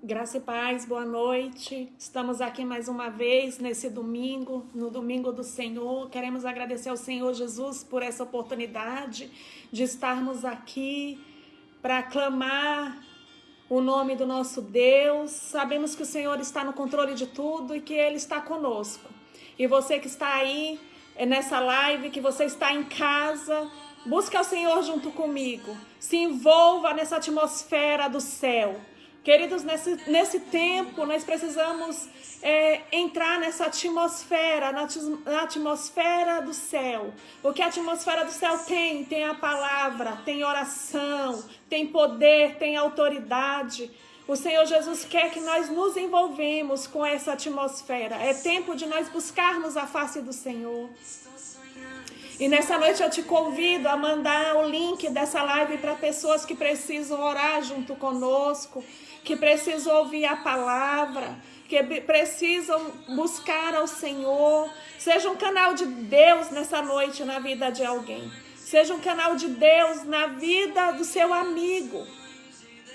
Graça e paz, boa noite. Estamos aqui mais uma vez nesse domingo, no domingo do Senhor. Queremos agradecer ao Senhor Jesus por essa oportunidade de estarmos aqui para clamar o nome do nosso Deus. Sabemos que o Senhor está no controle de tudo e que Ele está conosco. E você que está aí nessa live, que você está em casa, busque ao Senhor junto comigo. Se envolva nessa atmosfera do céu. Queridos, nesse tempo nós precisamos entrar nessa atmosfera, na atmosfera do céu. O que a atmosfera do céu tem? Tem a palavra, tem oração, tem poder, tem autoridade. O Senhor Jesus quer que nós nos envolvemos com essa atmosfera. É tempo de nós buscarmos a face do Senhor. E nessa noite eu te convido a mandar o link dessa live para pessoas que precisam orar junto conosco, que precisam ouvir a palavra, que precisam buscar ao Senhor. Seja um canal de Deus nessa noite na vida de alguém. Seja um canal de Deus na vida do seu amigo.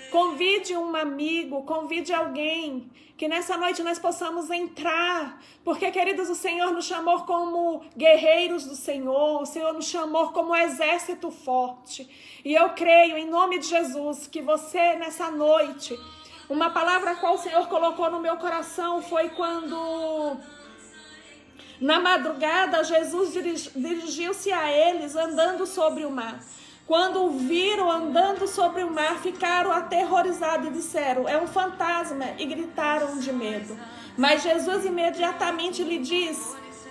Convide um amigo, convide alguém, que nessa noite nós possamos entrar, porque, queridos, o Senhor nos chamou como guerreiros do Senhor, o Senhor nos chamou como exército forte. E eu creio, em nome de Jesus, que você, nessa noite, uma palavra qual o Senhor colocou no meu coração foi quando, na madrugada, Jesus dirigiu-se a eles andando sobre o mar. Quando o viram andando sobre o mar, ficaram aterrorizados e disseram: é um fantasma, e gritaram de medo. Mas Jesus imediatamente lhe diz: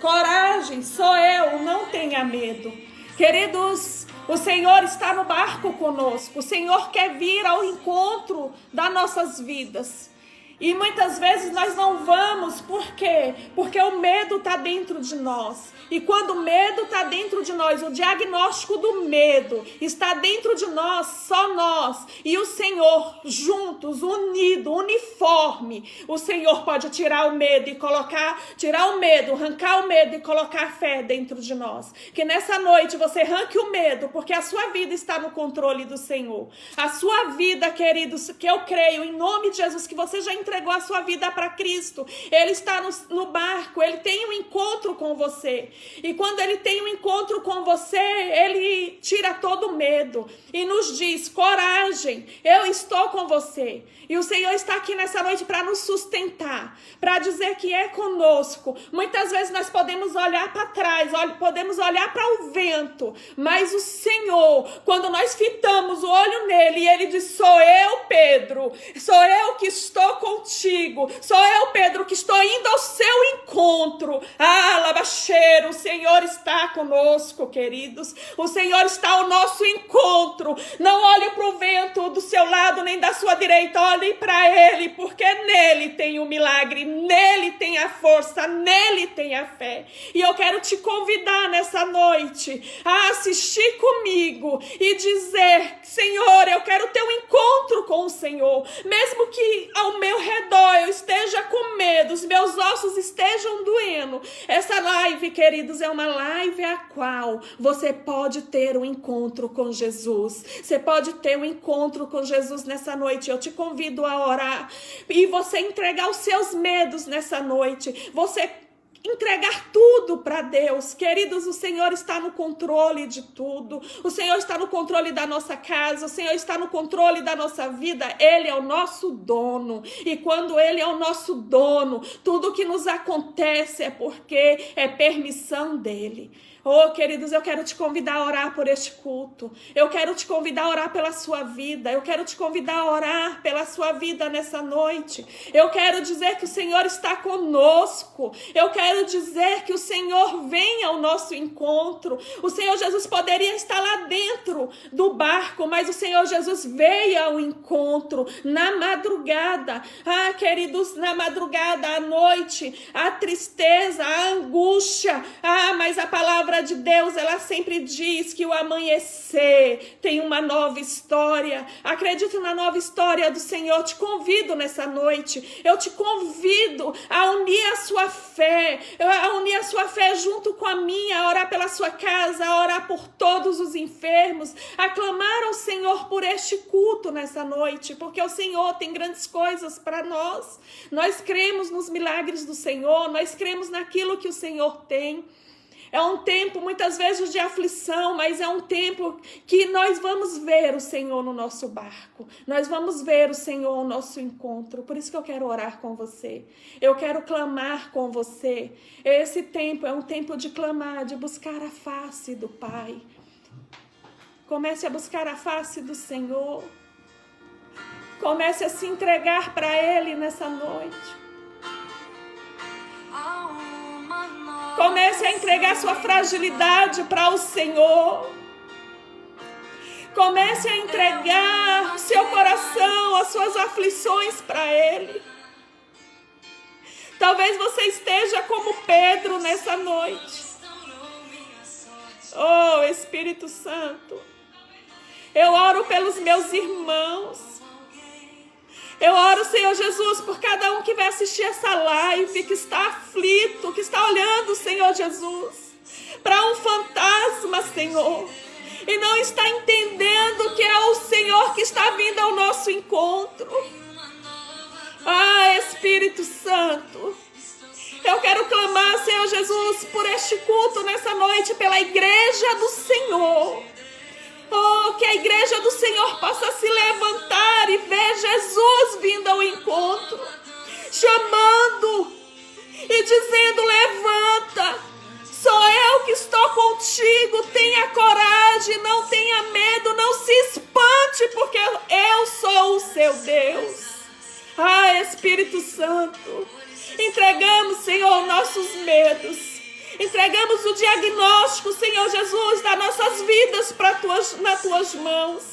coragem, sou eu, não tenha medo. Queridos, o Senhor está no barco conosco, o Senhor quer vir ao encontro das nossas vidas. E muitas vezes nós não vamos, por quê? Porque o medo está dentro de nós. E quando o medo está dentro de nós, o diagnóstico do medo está dentro de nós, só nós e o Senhor, juntos, unido, uniforme, o Senhor pode tirar o medo e tirar o medo, arrancar o medo e colocar fé dentro de nós. Que nessa noite você arranque o medo, porque a sua vida está no controle do Senhor. A sua vida, queridos, que eu creio, em nome de Jesus, que você já entregou a sua vida para Cristo. Ele está no barco, Ele tem um encontro com você. E quando Ele tem um encontro com você, Ele tira todo o medo e nos diz: coragem, eu estou com você. E o Senhor está aqui nessa noite para nos sustentar, para dizer que é conosco. Muitas vezes nós podemos olhar para trás, podemos olhar para o vento, mas o Senhor, quando nós fitamos o olho nele, e Ele diz: sou eu, Pedro, sou eu que estou contigo, sou eu, Pedro, que estou indo ao seu encontro. Ah, labacheiro, o Senhor está conosco, queridos. O Senhor está ao nosso encontro. Não olhe para o vento do seu lado, nem da sua direita. Olhe para Ele, porque nele tem o milagre, nele tem a força, nele tem a fé. E eu quero te convidar nessa noite a assistir comigo e dizer: Senhor, eu quero ter um encontro com o Senhor. Mesmo que ao meu redor eu esteja com medo, os meus ossos estejam doendo. Essa live, queridos, é uma live a qual você pode ter um encontro com Jesus. Você pode ter um encontro com Jesus nessa noite. Eu te convido a orar e você entregar os seus medos nessa noite. Você entregar tudo para Deus. Queridos, o Senhor está no controle de tudo. O Senhor está no controle da nossa casa. O Senhor está no controle da nossa vida. Ele é o nosso dono. E quando Ele é o nosso dono, tudo que nos acontece é porque é permissão dEle. Oh, queridos, eu quero te convidar a orar por este culto. Eu quero te convidar a orar pela sua vida. Eu quero te convidar a orar pela sua vida nessa noite. Eu quero dizer que o Senhor está conosco. Eu quero dizer que o Senhor vem ao nosso encontro. O Senhor Jesus poderia estar lá dentro do barco, mas o Senhor Jesus veio ao encontro na madrugada. Ah, queridos, na madrugada, à noite, a tristeza, a angústia. Ah, mas a palavra palavra de Deus, ela sempre diz que o amanhecer tem uma nova história. Acredito na nova história do Senhor. Te convido nessa noite. Eu te convido a unir a sua fé, junto com a minha, a orar pela sua casa, a orar por todos os enfermos, a clamar ao Senhor por este culto nessa noite, porque o Senhor tem grandes coisas para nós. Nós cremos nos milagres do Senhor, nós cremos naquilo que o Senhor tem. É um tempo, muitas vezes, de aflição, mas é um tempo que nós vamos ver o Senhor no nosso barco. Nós vamos ver o Senhor no nosso encontro. Por isso que eu quero orar com você. Eu quero clamar com você. Esse tempo é um tempo de clamar, de buscar a face do Pai. Comece a buscar a face do Senhor. Comece a se entregar para Ele nessa noite. Comece a entregar sua fragilidade para o Senhor. Comece a entregar seu coração, as suas aflições para Ele. Talvez você esteja como Pedro nessa noite. Oh, Espírito Santo, eu oro pelos meus irmãos. Eu oro, Senhor Jesus, por cada um que vai assistir essa live, que está aflito, que está olhando, Senhor Jesus, para um fantasma, Senhor, e não está entendendo que é o Senhor que está vindo ao nosso encontro. Ah, Espírito Santo, eu quero clamar, Senhor Jesus, por este culto nessa noite, pela igreja do Senhor. Oh, que a igreja do Senhor possa se levantar e ver Jesus vindo ao encontro, chamando e dizendo: levanta, sou eu que estou contigo, tenha coragem, não tenha medo, não se espante, porque eu sou o seu Deus. Ah, Espírito Santo, entregamos, Senhor, nossos medos. Entregamos o diagnóstico, Senhor Jesus, das nossas vidas nas tuas mãos.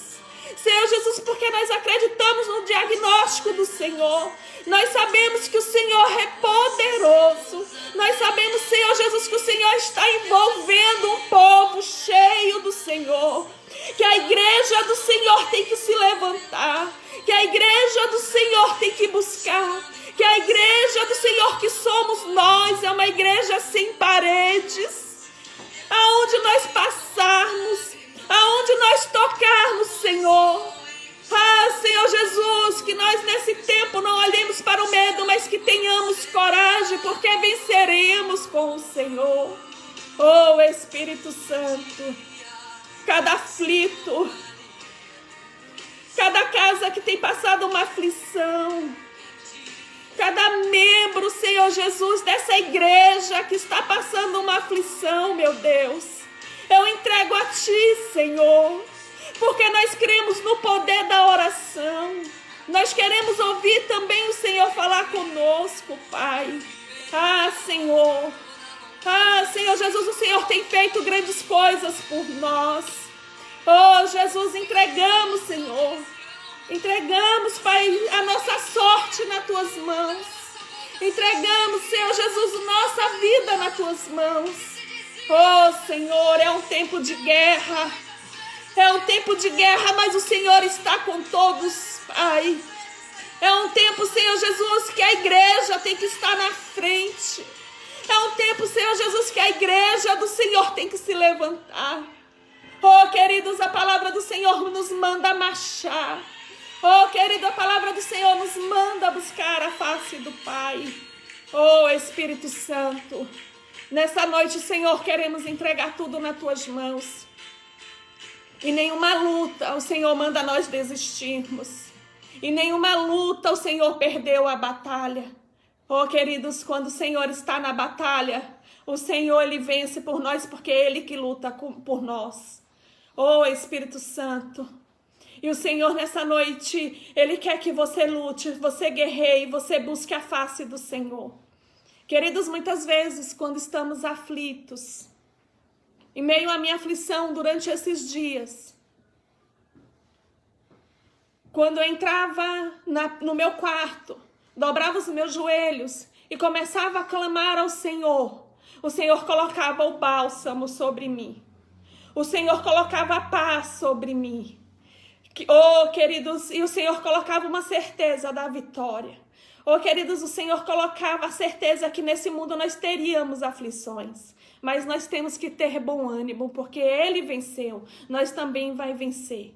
Senhor Jesus, porque nós acreditamos no diagnóstico do Senhor. Nós sabemos que o Senhor é poderoso. Nós sabemos, Senhor Jesus, que o Senhor está envolvendo um povo cheio do Senhor. Que a igreja do Senhor tem que se levantar. Que a igreja do Senhor tem que buscar. Que a igreja do Senhor que somos nós é uma igreja sem paredes. Aonde nós passarmos, aonde nós tocarmos, Senhor. Ah, Senhor Jesus, que nós nesse tempo não olhemos para o medo, mas que tenhamos coragem, porque venceremos com o Senhor. Oh, Espírito Santo, cada aflito, cada casa que tem passado uma aflição, cada membro, Senhor Jesus, dessa igreja que está passando uma aflição, meu Deus, eu entrego a Ti, Senhor, porque nós cremos no poder da oração. Nós queremos ouvir também o Senhor falar conosco, Pai. Ah, Senhor. Ah, Senhor Jesus, o Senhor tem feito grandes coisas por nós. Oh, Jesus, entregamos, Senhor. Entregamos, Pai, a nossa sorte nas Tuas mãos. Entregamos, Senhor Jesus, nossa vida nas Tuas mãos. Oh, Senhor, é um tempo de guerra. É um tempo de guerra, mas o Senhor está com todos, Pai. É um tempo, Senhor Jesus, que a igreja tem que estar na frente. É um tempo, Senhor Jesus, que a igreja do Senhor tem que se levantar. Oh, queridos, a palavra do Senhor nos manda marchar. Oh, querido, a palavra do Senhor nos manda buscar a face do Pai. Oh, Espírito Santo, nessa noite, Senhor, queremos entregar tudo nas Tuas mãos. Em nenhuma luta o Senhor manda nós desistirmos. Em nenhuma luta o Senhor perdeu a batalha. Oh, queridos, quando o Senhor está na batalha, o Senhor, Ele vence por nós, porque é Ele que luta por nós. Oh, Espírito Santo. E o Senhor, nessa noite, Ele quer que você lute, você guerreie, você busque a face do Senhor. Queridos, muitas vezes, quando estamos aflitos, em meio à minha aflição durante esses dias, quando eu entrava no meu quarto, dobrava os meus joelhos e começava a clamar ao Senhor, O Senhor colocava o bálsamo sobre mim. O Senhor colocava a paz sobre mim. Oh, queridos, e o Senhor colocava uma certeza da vitória. Oh, queridos, o Senhor colocava a certeza que nesse mundo nós teríamos aflições. Mas nós temos que ter bom ânimo, porque Ele venceu. Nós também vai vencer.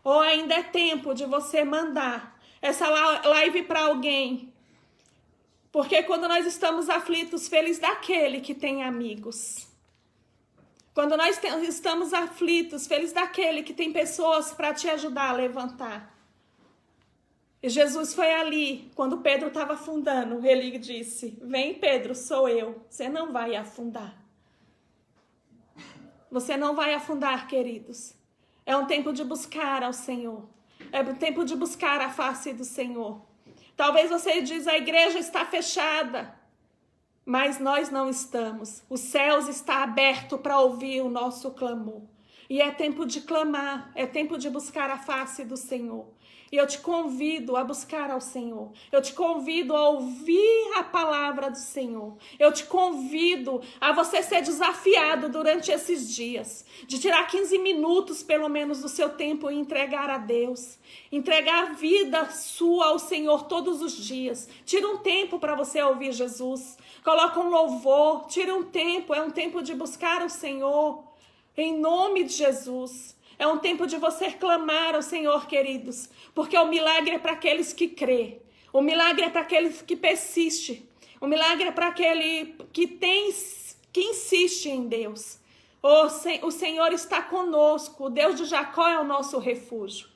Oh, ainda é tempo de você mandar essa live para alguém. Porque quando nós estamos aflitos, feliz daquele que tem amigos. Quando nós estamos aflitos, feliz daquele que tem pessoas para te ajudar a levantar. E Jesus foi ali, quando Pedro estava afundando, ele disse: vem Pedro, sou eu, você não vai afundar. Você não vai afundar, queridos. É um tempo de buscar ao Senhor. É um tempo de buscar a face do Senhor. Talvez você diz, a igreja está fechada. Mas nós não estamos. Os céus estão abertos para ouvir o nosso clamor. E é tempo de clamar, é tempo de buscar a face do Senhor. E eu te convido a buscar ao Senhor. Eu te convido a ouvir a palavra do Senhor. Eu te convido a você ser desafiado durante esses dias. De tirar 15 minutos, pelo menos, do seu tempo e entregar a Deus. Entregar a vida sua ao Senhor todos os dias. Tira um tempo para você ouvir Jesus. Coloca um louvor. Tira um tempo. É um tempo de buscar o Senhor. Em nome de Jesus. É um tempo de você clamar ao Senhor, queridos. Porque o milagre é para aqueles que crê. O milagre é para aqueles que persiste. O milagre é para aquele que insiste em Deus. O Senhor está conosco. O Deus de Jacó é o nosso refúgio.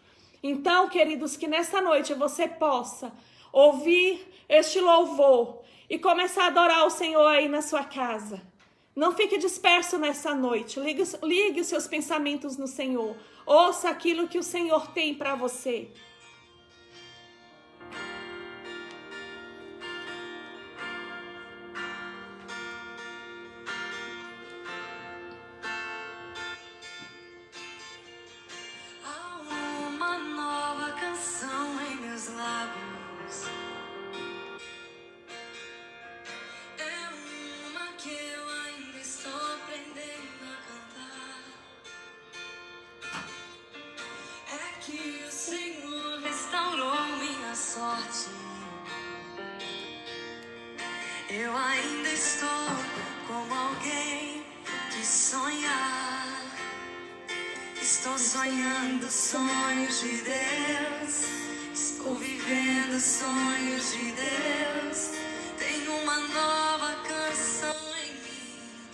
Então, queridos, que nessa noite você possa ouvir este louvor e começar a adorar o Senhor aí na sua casa. Não fique disperso nessa noite. Ligue os seus pensamentos no Senhor. Ouça aquilo que o Senhor tem para você. Há uma nova canção em meus lábios. É uma que eu ainda estou aprendendo a cantar. É que o Senhor restaurou minha sorte. Eu ainda estou como alguém que sonhar. Estou sonhando sonhos de Deus. Estou vivendo sonhos de Deus. Tenho uma nova canção em mim.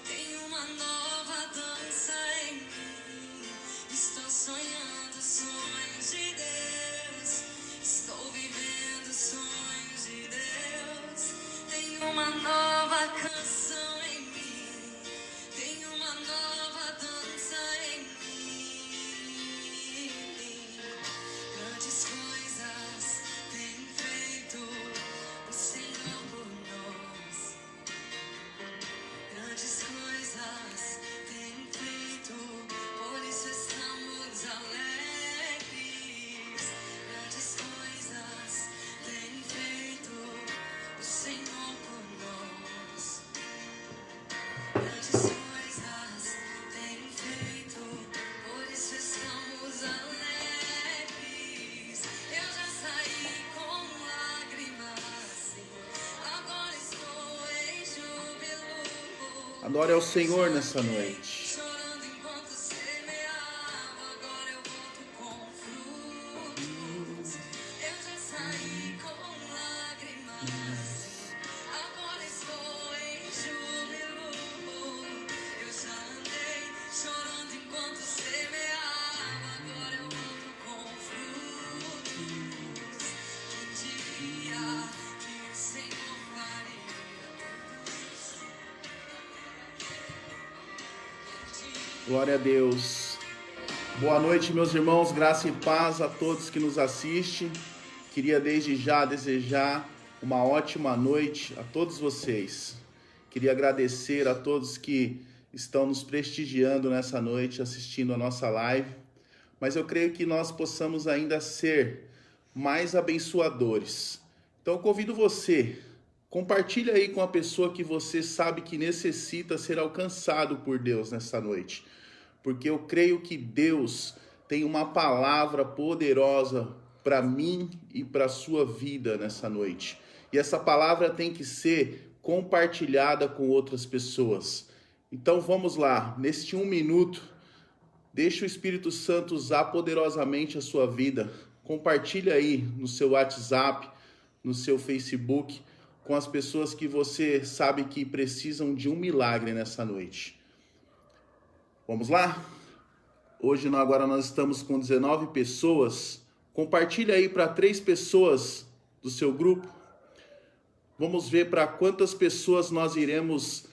Tenho uma nova dança em mim. Estou sonhando sonhos de Deus. Estou vivendo sonhos de Deus. Tenho uma nova canção em mim. Tenho uma nova dança em mim. Grandes coisas tem feito o Senhor por nós. Grandes coisas tem feito, por isso estamos alegres. Grandes coisas tem feito o Senhor por nós. Grandes coisas tem feito, por isso estamos alegres. Eu já saí com lágrimas, agora estou em júbilo. Adore ao Senhor nessa noite. Chorando enquanto semeava, agora eu volto com frutos. Eu já saí com lágrimas, agora estou em júbilo. Eu já andei chorando enquanto semeava, agora eu volto com frutos. Quem diria que o Senhor faria? Glória a Deus. Boa noite, meus irmãos. Graça e paz a todos que nos assistem. Queria desde já desejar uma ótima noite a todos vocês. Queria agradecer a todos que estão nos prestigiando nessa noite, assistindo a nossa live. Mas eu creio que nós possamos ainda ser mais abençoadores. Então eu convido você Compartilha aí com a pessoa que você sabe que necessita ser alcançado por Deus nessa noite. Porque eu creio que Deus tem uma palavra poderosa para mim e para a sua vida nessa noite. E essa palavra tem que ser compartilhada com outras pessoas. Então vamos lá, neste 1 minuto, deixa o Espírito Santo usar poderosamente a sua vida. Compartilha aí no seu WhatsApp, no seu Facebook, com as pessoas que você sabe que precisam de um milagre nessa noite. Vamos lá? Hoje agora nós estamos com 19 pessoas. Compartilha aí para 3 pessoas do seu grupo. Vamos ver para quantas pessoas nós iremos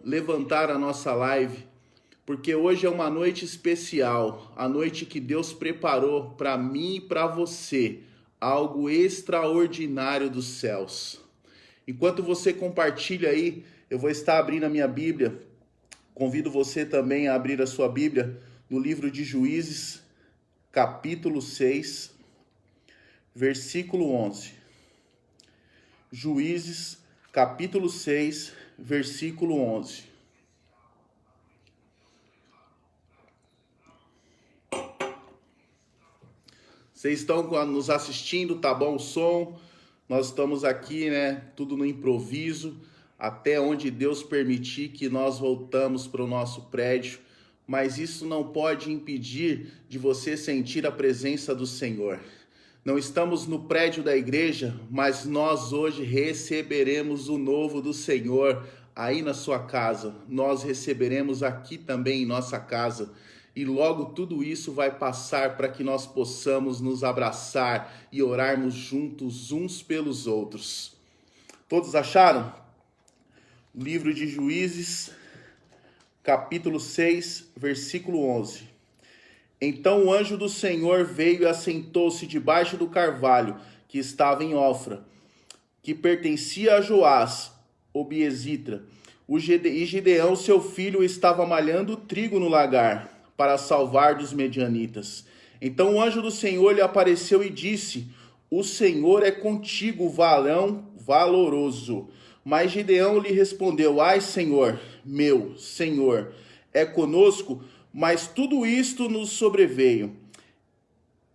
levantar a nossa live. Porque hoje é uma noite especial. A noite que Deus preparou para mim e para você. Algo extraordinário dos céus. Enquanto você compartilha aí, eu vou estar abrindo a minha Bíblia. Convido você também a abrir a sua Bíblia no livro de Juízes, capítulo 6, versículo 11. Juízes, capítulo 6, versículo 11. Vocês estão nos assistindo, tá bom o som? Nós estamos aqui, né, tudo no improviso, até onde Deus permitir que nós voltamos para o nosso prédio, mas isso não pode impedir de você sentir a presença do Senhor. Não estamos no prédio da igreja, mas nós hoje receberemos o novo do Senhor aí na sua casa. Nós receberemos aqui também em nossa casa. E logo tudo isso vai passar para que nós possamos nos abraçar e orarmos juntos uns pelos outros. Todos acharam? Livro de Juízes, capítulo 6, versículo 11. Então o anjo do Senhor veio e assentou-se debaixo do carvalho que estava em Ofra, que pertencia a Joás, o Biezitra. E Gideão, seu filho, estava malhando trigo no lagar, para salvar dos medianitas. Então o anjo do Senhor lhe apareceu e disse: o Senhor é contigo, varão valoroso. Mas Gideão lhe respondeu: ai, Senhor, meu Senhor, é conosco, mas tudo isto nos sobreveio,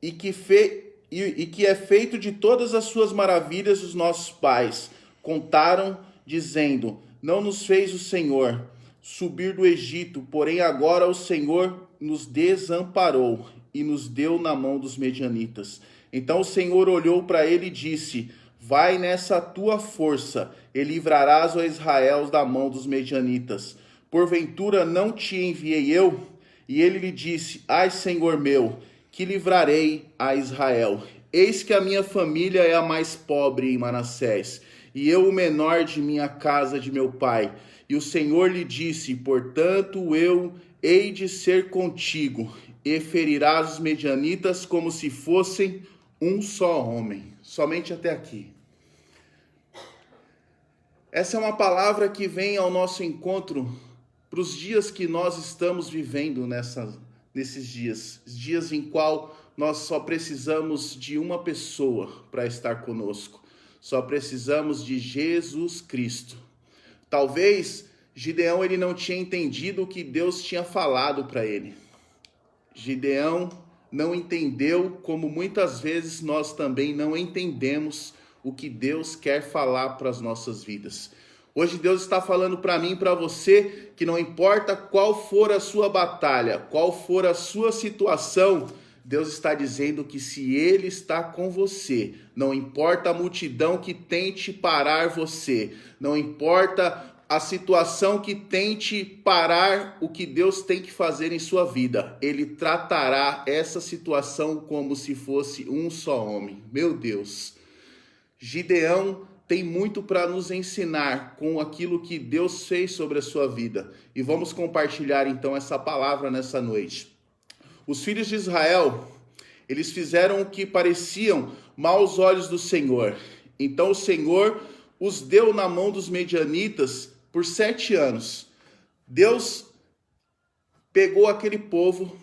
e que é feito de todas as suas maravilhas os nossos pais. Contaram, dizendo: não nos fez o Senhor subir do Egito, porém agora o Senhor nos desamparou e nos deu na mão dos medianitas. Então o Senhor olhou para ele e disse: vai nessa tua força e livrarás a Israel da mão dos medianitas. Porventura não te enviei eu? E ele lhe disse: ai, Senhor meu, que livrarei a Israel? Eis que a minha família é a mais pobre em Manassés, e eu o menor de minha casa de meu pai. E o Senhor lhe disse: portanto eu hei de ser contigo, e ferirás os medianitas como se fossem um só homem. Somente até aqui. Essa é uma palavra que vem ao nosso encontro para os dias que nós estamos vivendo nesses dias. Dias em qual nós só precisamos de uma pessoa para estar conosco. Só precisamos de Jesus Cristo. Talvez Gideão ele não tinha entendido o que Deus tinha falado para ele. Gideão não entendeu, como muitas vezes nós também não entendemos o que Deus quer falar para as nossas vidas. Hoje Deus está falando para mim e para você que não importa qual for a sua batalha, qual for a sua situação, Deus está dizendo que se Ele está com você, não importa a multidão que tente parar você, não importa a situação que tente parar o que Deus tem que fazer em sua vida, Ele tratará essa situação como se fosse um só homem. Meu Deus! Gideão tem muito para nos ensinar com aquilo que Deus fez sobre a sua vida. E vamos compartilhar então essa palavra nessa noite. Os filhos de Israel, eles fizeram o que pareciam maus olhos do Senhor. Então o Senhor os deu na mão dos medianitas por 7 anos. Deus pegou aquele povo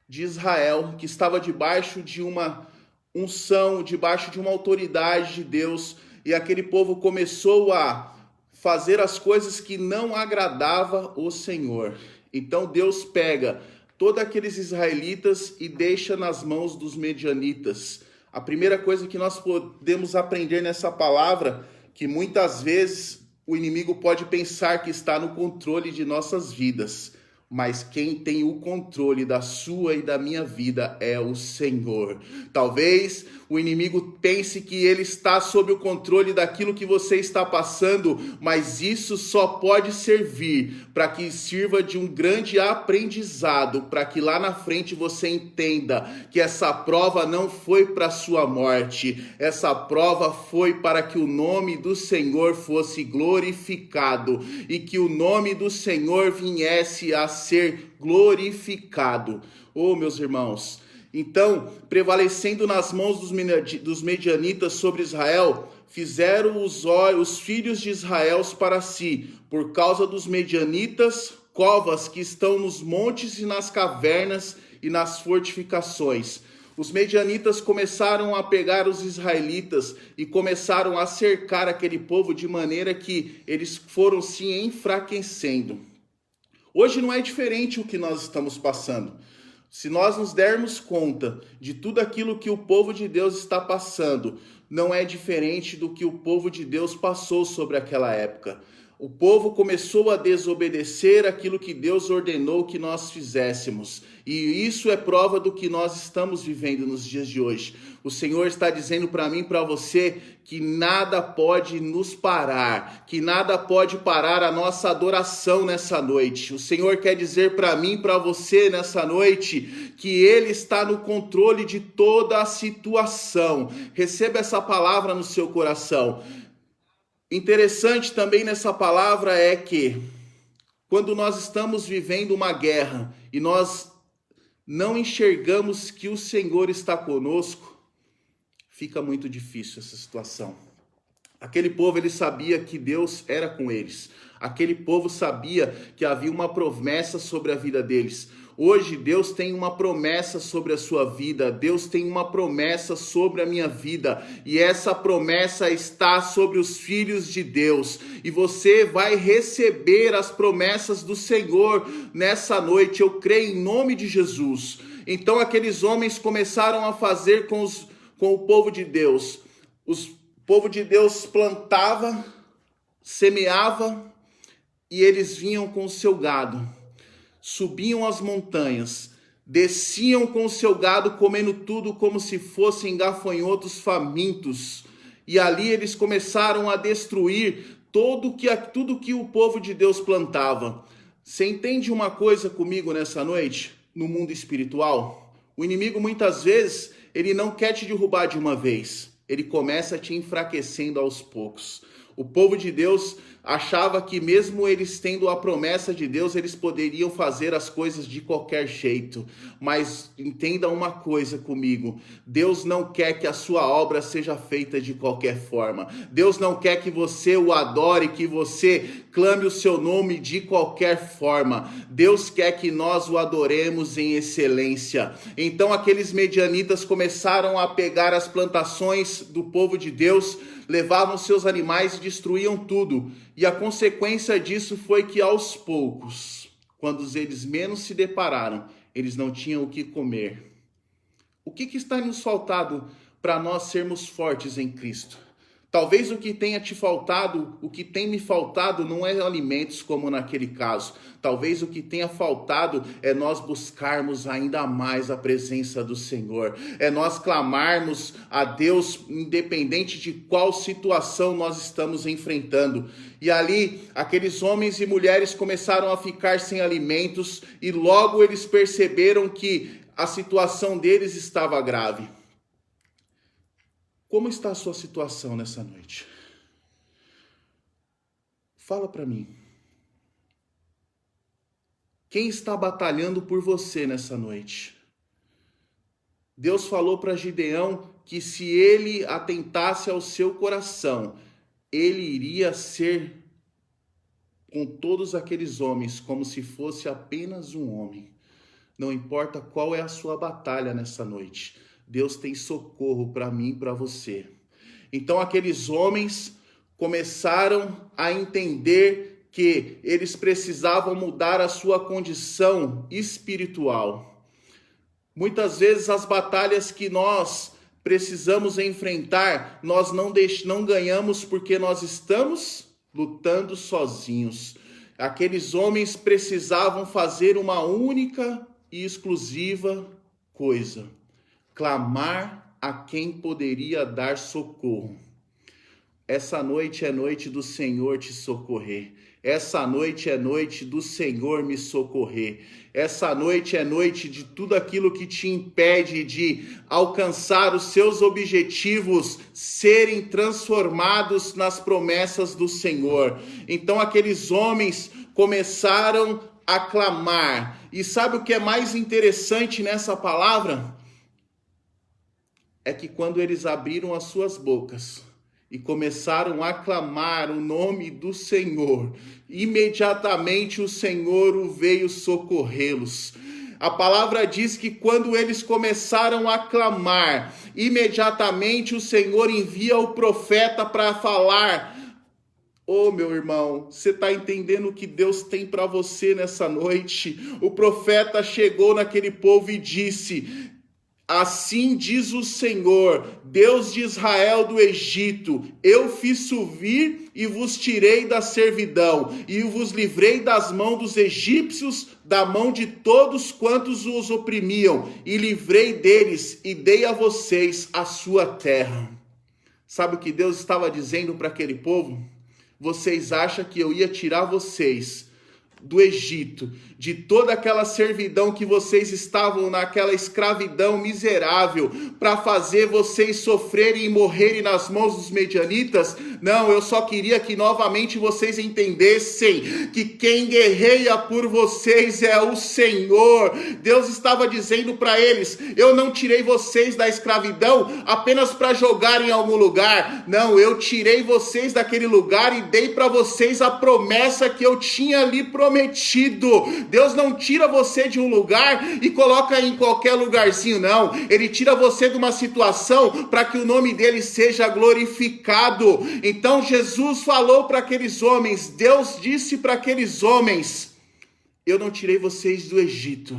de Israel que estava debaixo de uma unção, debaixo de uma autoridade de Deus, e aquele povo começou a fazer as coisas que não agradava o Senhor. Então Deus pega todos aqueles israelitas e deixa nas mãos dos medianitas. A primeira coisa que nós podemos aprender nessa palavra, que muitas vezes o inimigo pode pensar que está no controle de nossas vidas, mas quem tem o controle da sua e da minha vida é o Senhor. Talvez o inimigo pense que ele está sob o controle daquilo que você está passando, mas isso só pode servir para que sirva de um grande aprendizado, para que lá na frente você entenda que essa prova não foi para sua morte, essa prova foi para que o nome do Senhor fosse glorificado e que o nome do Senhor viesse a ser glorificado. Oh, meus irmãos, então, prevalecendo nas mãos dos medianitas sobre Israel, fizeram os filhos de Israel para si, por causa dos medianitas, covas que estão nos montes e nas cavernas e nas fortificações. Os medianitas começaram a pegar os israelitas e começaram a cercar aquele povo de maneira que eles foram se enfraquecendo. Hoje não é diferente o que nós estamos passando. Se nós nos dermos conta de tudo aquilo que o povo de Deus está passando, não é diferente do que o povo de Deus passou sobre aquela época. O povo começou a desobedecer aquilo que Deus ordenou que nós fizéssemos. E isso é prova do que nós estamos vivendo nos dias de hoje. O Senhor está dizendo para mim e para você que nada pode nos parar, que nada pode parar a nossa adoração nessa noite. O Senhor quer dizer para mim e para você nessa noite que Ele está no controle de toda a situação. Receba essa palavra no seu coração. Interessante também nessa palavra é que quando nós estamos vivendo uma guerra e nós não enxergamos que o Senhor está conosco, fica muito difícil essa situação. Aquele povo, ele sabia que Deus era com eles. Aquele povo sabia que havia uma promessa sobre a vida deles. Hoje Deus tem uma promessa sobre a sua vida, Deus tem uma promessa sobre a minha vida, e essa promessa está sobre os filhos de Deus, e você vai receber as promessas do Senhor nessa noite, eu creio em nome de Jesus. Então aqueles homens começaram a fazer com o povo de Deus. O povo de Deus plantava, semeava, e eles vinham com o seu gado. Subiam as montanhas, desciam com o seu gado, comendo tudo como se fossem gafanhotos famintos. E ali eles começaram a destruir tudo que o povo de Deus plantava. Você entende uma coisa comigo nessa noite? No mundo espiritual, o inimigo muitas vezes, ele não quer te derrubar de uma vez. Ele começa te enfraquecendo aos poucos. O povo de Deus achava que mesmo eles tendo a promessa de Deus, eles poderiam fazer as coisas de qualquer jeito. Mas entenda uma coisa comigo, Deus não quer que a sua obra seja feita de qualquer forma. Deus não quer que você o adore, que você clame o seu nome de qualquer forma. Deus quer que nós o adoremos em excelência. Então aqueles medianitas começaram a pegar as plantações do povo de Deus, levavam seus animais e destruíam tudo. E a consequência disso foi que aos poucos, quando eles menos se depararam, eles não tinham o que comer. O que está nos faltado para nós sermos fortes em Cristo? Talvez o que tenha te faltado, o que tem me faltado não é alimentos como naquele caso. Talvez o que tenha faltado é nós buscarmos ainda mais a presença do Senhor. É nós clamarmos a Deus independente de qual situação nós estamos enfrentando. E ali, aqueles homens e mulheres começaram a ficar sem alimentos e logo eles perceberam que a situação deles estava grave. Como está a sua situação nessa noite? Fala para mim. Quem está batalhando por você nessa noite? Deus falou para Gideão que se ele atentasse ao seu coração, ele iria ser com todos aqueles homens como se fosse apenas um homem. Não importa qual é a sua batalha nessa noite. Deus tem socorro para mim e para você. Então aqueles homens começaram a entender que eles precisavam mudar a sua condição espiritual. Muitas vezes as batalhas que nós precisamos enfrentar, nós não ganhamos porque nós estamos lutando sozinhos. Aqueles homens precisavam fazer uma única e exclusiva coisa: clamar a quem poderia dar socorro. Essa noite é noite do Senhor te socorrer. Essa noite é noite do Senhor me socorrer. Essa noite é noite de tudo aquilo que te impede de alcançar os seus objetivos serem transformados nas promessas do Senhor. Então aqueles homens começaram a clamar. E sabe o que é mais interessante nessa palavra? É que quando eles abriram as suas bocas e começaram a clamar o nome do Senhor, imediatamente o Senhor veio socorrê-los. A palavra diz que quando eles começaram a clamar, imediatamente o Senhor envia o profeta para falar. Ô meu irmão, você está entendendo o que Deus tem para você nessa noite? O profeta chegou naquele povo e disse: assim diz o Senhor, Deus de Israel do Egito, eu fiz subir e vos tirei da servidão, e vos livrei das mãos dos egípcios, da mão de todos quantos os oprimiam, e livrei deles, e dei a vocês a sua terra. Sabe o que Deus estava dizendo para aquele povo? Vocês acham que eu ia tirar vocês do Egito, de toda aquela servidão que vocês estavam, naquela escravidão miserável, para fazer vocês sofrerem e morrerem nas mãos dos medianitas? Não, eu só queria que novamente vocês entendessem que quem guerreia por vocês é o Senhor. Deus estava dizendo para eles: eu não tirei vocês da escravidão apenas para jogar em algum lugar. Não, eu tirei vocês daquele lugar e dei para vocês a promessa que eu tinha lhe prometido. Deus não tira você de um lugar e coloca em qualquer lugarzinho, não. Ele tira você de uma situação para que o nome dele seja glorificado. Então Jesus falou para aqueles homens, Deus disse para aqueles homens: eu não tirei vocês do Egito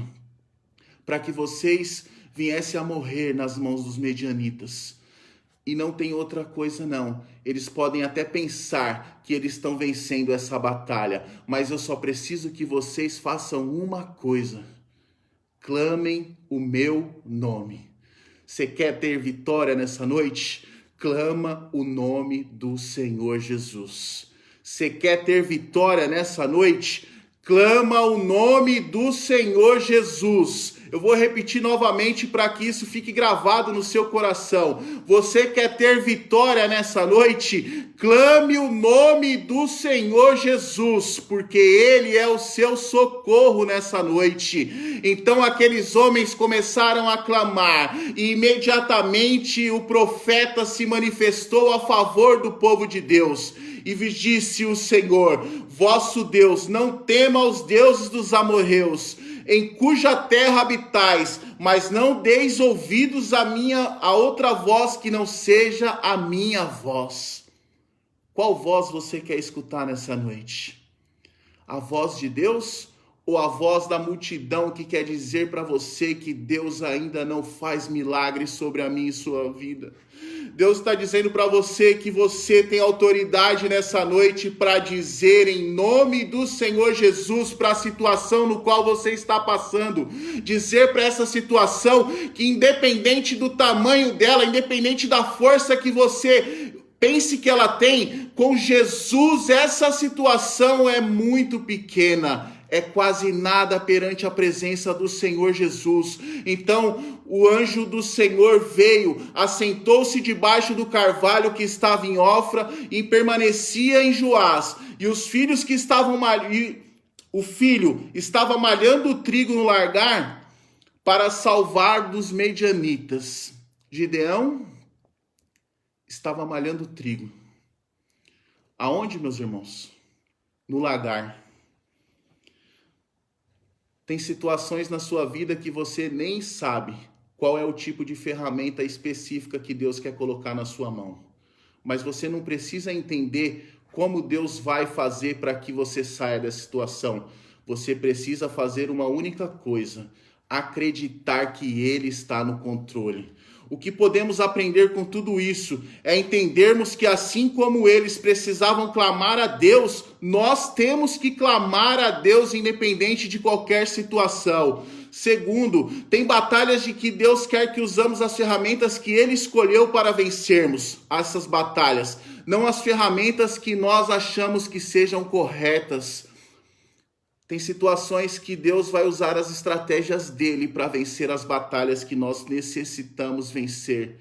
para que vocês viessem a morrer nas mãos dos medianitas. E não tem outra coisa não. Eles podem até pensar que eles estão vencendo essa batalha, mas eu só preciso que vocês façam uma coisa: clamem o meu nome. Você quer ter vitória nessa noite? Clama o nome do Senhor Jesus. Você quer ter vitória nessa noite? Clama o nome do Senhor Jesus. Eu vou repetir novamente para que isso fique gravado no seu coração. Você quer ter vitória nessa noite? Clame o nome do Senhor Jesus, porque Ele é o seu socorro nessa noite. Então aqueles homens começaram a clamar, e imediatamente o profeta se manifestou a favor do povo de Deus. E disse o Senhor, vosso Deus, não tema os deuses dos amorreus, em cuja terra habitais, mas não deis ouvidos a outra voz que não seja a minha voz. Qual voz você quer escutar nessa noite? A voz de Deus ou a voz da multidão que quer dizer para você que Deus ainda não faz milagres sobre a minha e sua vida? Deus está dizendo para você que você tem autoridade nessa noite para dizer em nome do Senhor Jesus para a situação no qual você está passando. Dizer para essa situação que independente do tamanho dela, independente da força que você pense que ela tem, com Jesus essa situação é muito pequena. É quase nada perante a presença do Senhor Jesus. Então o anjo do Senhor veio, assentou-se debaixo do carvalho que estava em Ofra e permanecia em Joás. E os filhos que estavam o filho estava malhando o trigo no largar para salvar dos medianitas. Gideão estava malhando o trigo. Aonde, meus irmãos? No lagar. Tem situações na sua vida que você nem sabe qual é o tipo de ferramenta específica que Deus quer colocar na sua mão. mas você não precisa entender como Deus vai fazer para que você saia dessa situação. Você precisa fazer uma única coisa: acreditar que Ele está no controle. O que podemos aprender com tudo isso é entendermos que assim como eles precisavam clamar a Deus, nós temos que clamar a Deus independente de qualquer situação. Segundo, tem batalhas de que Deus quer que usamos as ferramentas que Ele escolheu para vencermos essas batalhas, não as ferramentas que nós achamos que sejam corretas. Tem situações que Deus vai usar as estratégias dele para vencer as batalhas que nós necessitamos vencer.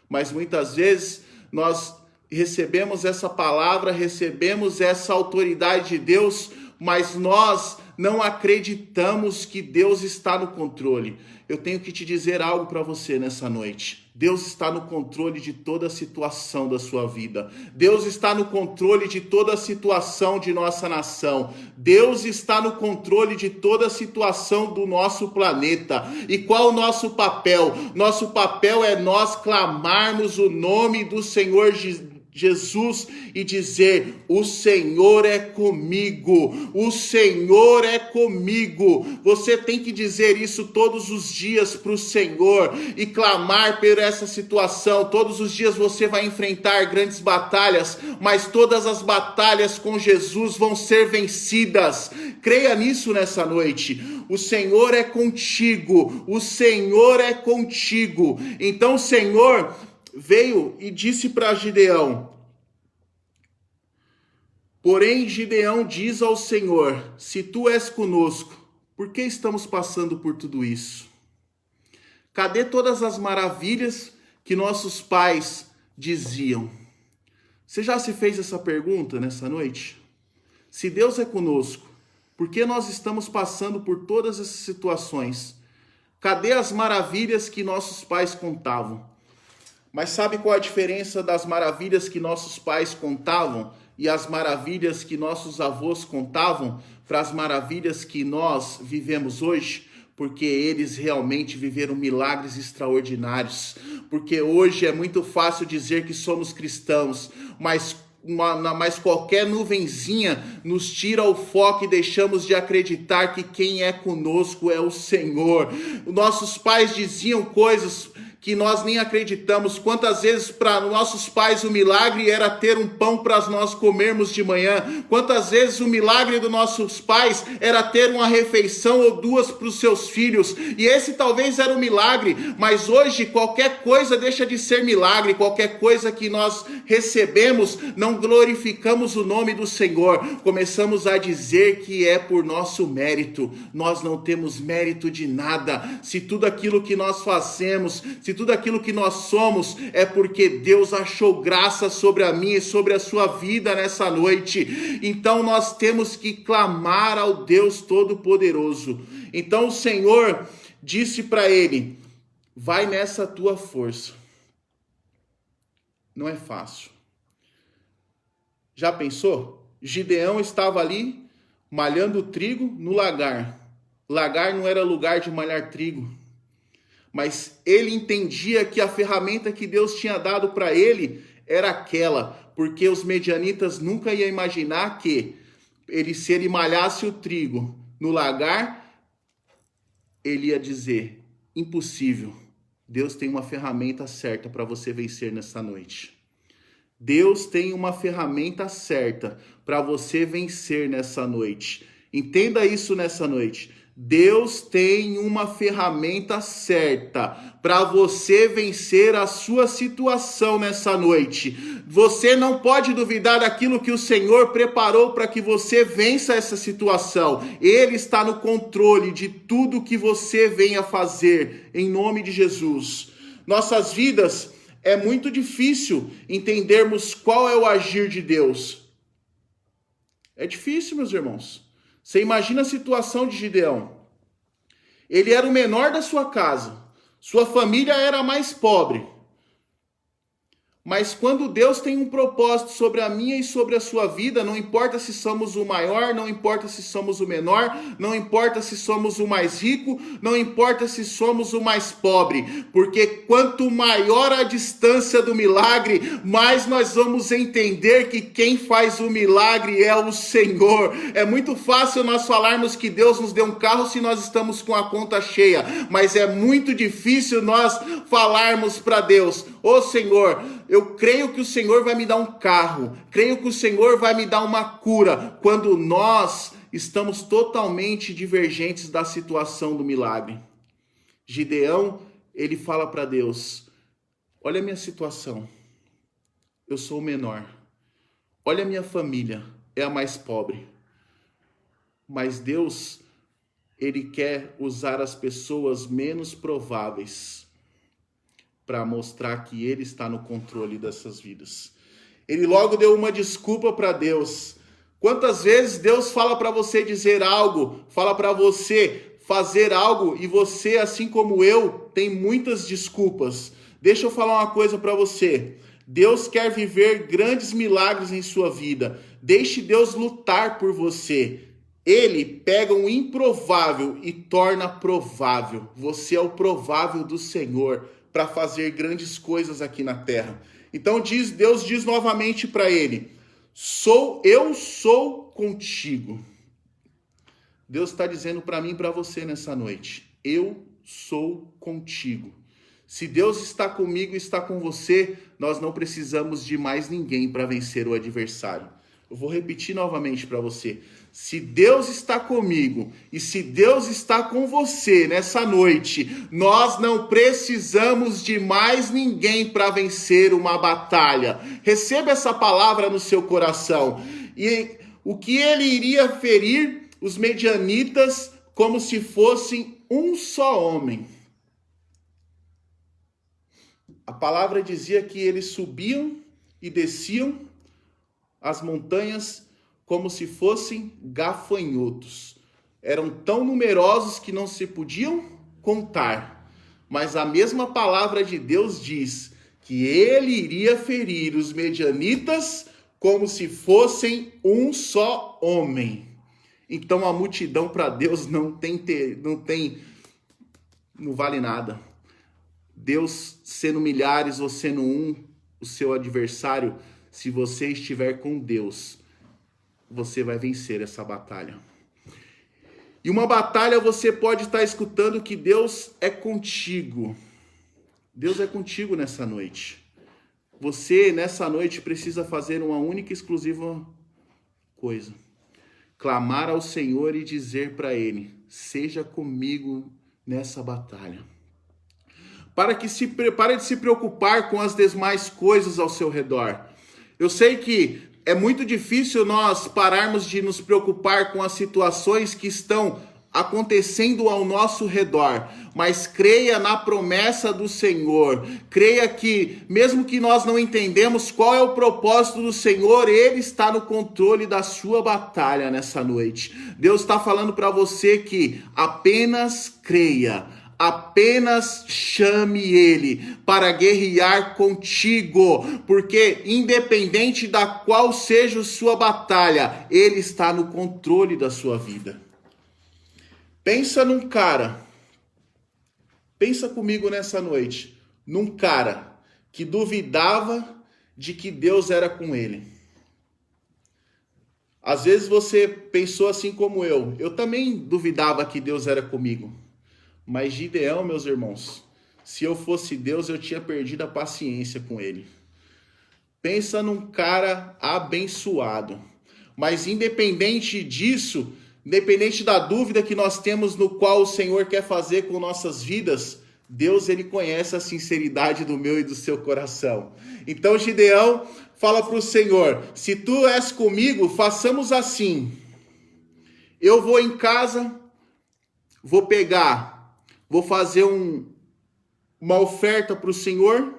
Mas muitas vezes nós recebemos essa palavra, recebemos essa autoridade de Deus, mas nós não acreditamos que Deus está no controle. Eu tenho que te dizer algo para você nessa noite. Deus está no controle de toda a situação da sua vida. Deus está no controle de toda a situação de nossa nação. Deus está no controle de toda a situação do nosso planeta. E qual o nosso papel? Nosso papel é nós clamarmos o nome do Senhor Jesus e dizer: o Senhor é comigo, o Senhor é comigo. Você tem que dizer isso todos os dias para o Senhor e clamar por essa situação. Todos os dias você vai enfrentar grandes batalhas, mas todas as batalhas com Jesus vão ser vencidas. Creia nisso nessa noite. O Senhor é contigo, o Senhor é contigo. Então o Senhor veio e disse para Gideão: porém Gideão diz ao Senhor: se tu és conosco, por que estamos passando por tudo isso? Cadê todas as maravilhas que nossos pais diziam? Você já se fez essa pergunta nessa noite? Se Deus é conosco, por que nós estamos passando por todas essas situações? Cadê as maravilhas que nossos pais contavam? Mas sabe qual a diferença das maravilhas que nossos pais contavam e as maravilhas que nossos avós contavam para as maravilhas que nós vivemos hoje? Porque eles realmente viveram milagres extraordinários. Porque hoje é muito fácil dizer que somos cristãos, mas qualquer nuvenzinha nos tira o foco e deixamos de acreditar que quem é conosco é o Senhor. Nossos pais diziam coisas que nós nem acreditamos. Quantas vezes para nossos pais o milagre era ter um pão para nós comermos de manhã? Quantas vezes o milagre dos nossos pais era ter uma refeição ou duas para os seus filhos? E esse talvez era o milagre, mas hoje qualquer coisa deixa de ser milagre. Qualquer coisa que nós recebemos, não glorificamos o nome do Senhor. Começamos a dizer que é por nosso mérito. Nós não temos mérito de nada. Se tudo aquilo que nós fazemos, se tudo aquilo que nós somos é porque Deus achou graça sobre a minha e sobre a sua vida nessa noite. Então nós temos que clamar ao Deus Todo-Poderoso. Então o Senhor disse para ele: vai nessa tua força. Não é fácil. Já pensou? Gideão estava ali malhando trigo no lagar. Lagar não era lugar de malhar trigo. Mas ele entendia que a ferramenta que Deus tinha dado para ele era aquela, porque os medianitas nunca iam imaginar que se ele malhasse o trigo no lagar, ele ia dizer: impossível. Deus tem uma ferramenta certa para você vencer nessa noite. Deus tem uma ferramenta certa para você vencer nessa noite. Entenda isso nessa noite. Deus tem uma ferramenta certa para você vencer a sua situação nessa noite. Você não pode duvidar daquilo que o Senhor preparou para que você vença essa situação. Ele está no controle de tudo que você venha fazer, em nome de Jesus. Nossas vidas, é muito difícil entendermos qual é o agir de Deus. É difícil, meus irmãos. Você imagina a situação de Gideão. Ele era o menor da sua casa. Sua família era a mais pobre. Mas quando Deus tem um propósito sobre a minha e sobre a sua vida, não importa se somos o maior, não importa se somos o menor, não importa se somos o mais rico, não importa se somos o mais pobre, porque quanto maior a distância do milagre, mais nós vamos entender que quem faz o milagre é o Senhor. É muito fácil nós falarmos que Deus nos deu um carro se nós estamos com a conta cheia, mas é muito difícil nós falarmos para Deus: ô Senhor, eu creio que o Senhor vai me dar um carro, creio que o Senhor vai me dar uma cura, quando nós estamos totalmente divergentes da situação do milagre. Gideão, ele fala para Deus: olha a minha situação, eu sou o menor, olha a minha família, é a mais pobre, mas Deus, ele quer usar as pessoas menos prováveis para mostrar que ele está no controle dessas vidas. Ele logo deu uma desculpa para Deus. Quantas vezes Deus fala para você dizer algo, fala para você fazer algo, e você, assim como eu, tem muitas desculpas. Deixa eu falar uma coisa para você. Deus quer viver grandes milagres em sua vida. Deixe Deus lutar por você. Ele pega um improvável e torna provável. Você é o provável do Senhor para fazer grandes coisas aqui na terra. Então Deus diz novamente para ele: eu sou contigo. Deus está dizendo para mim e para você nessa noite: eu sou contigo. Se Deus está comigo e está com você, nós não precisamos de mais ninguém para vencer o adversário. Eu vou repetir novamente para você. Se Deus está comigo e se Deus está com você nessa noite, nós não precisamos de mais ninguém para vencer uma batalha. Receba essa palavra no seu coração. E o que ele iria ferir os medianitas como se fossem um só homem. A palavra dizia que eles subiam e desciam as montanhas como se fossem gafanhotos. Eram tão numerosos que não se podiam contar. Mas a mesma palavra de Deus diz que ele iria ferir os medianitas como se fossem um só homem. Então a multidão para Deus não vale nada. Deus sendo milhares ou sendo um, o seu adversário, se você estiver com Deus, você vai vencer essa batalha. E uma batalha você pode estar escutando que Deus é contigo. Deus é contigo nessa noite. Você, nessa noite, precisa fazer uma única e exclusiva coisa: clamar ao Senhor e dizer para Ele: seja comigo nessa batalha. Pare de se preocupar com as demais coisas ao seu redor. Eu sei que é muito difícil nós pararmos de nos preocupar com as situações que estão acontecendo ao nosso redor, mas creia na promessa do Senhor. Creia que, mesmo que nós não entendemos qual é o propósito do Senhor, Ele está no controle da sua batalha nessa noite. Deus está falando para você que apenas creia. Apenas chame Ele para guerrear contigo, porque independente da qual seja a sua batalha, Ele está no controle da sua vida. Pensa comigo nessa noite, num cara que duvidava de que Deus era com ele. Às vezes você pensou assim como eu também duvidava que Deus era comigo. Mas Gideão, meus irmãos, se eu fosse Deus, eu tinha perdido a paciência com ele. Pensa num cara abençoado. Mas independente disso, independente da dúvida que nós temos no qual o Senhor quer fazer com nossas vidas, Deus, Ele conhece a sinceridade do meu e do seu coração. Então Gideão fala para o Senhor: se tu és comigo, façamos assim. Eu vou em casa, vou fazer uma oferta para o Senhor,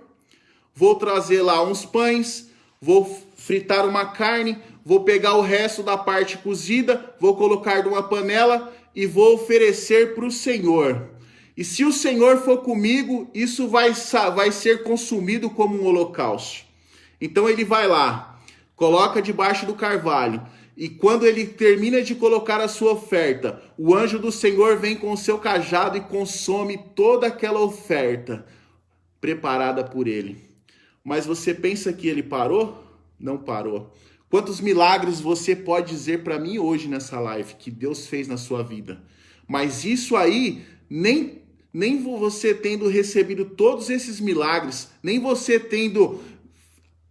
vou trazer lá uns pães, vou fritar uma carne, vou pegar o resto da parte cozida, vou colocar numa panela e vou oferecer para o Senhor. E se o Senhor for comigo, isso vai ser consumido como um holocausto. Então ele vai lá, coloca debaixo do carvalho, e quando ele termina de colocar a sua oferta, o anjo do Senhor vem com o seu cajado e consome toda aquela oferta preparada por ele. Mas você pensa que ele parou? Não parou. Quantos milagres você pode dizer para mim hoje nessa live que Deus fez na sua vida? Mas isso aí, nem você tendo recebido todos esses milagres, nem você tendo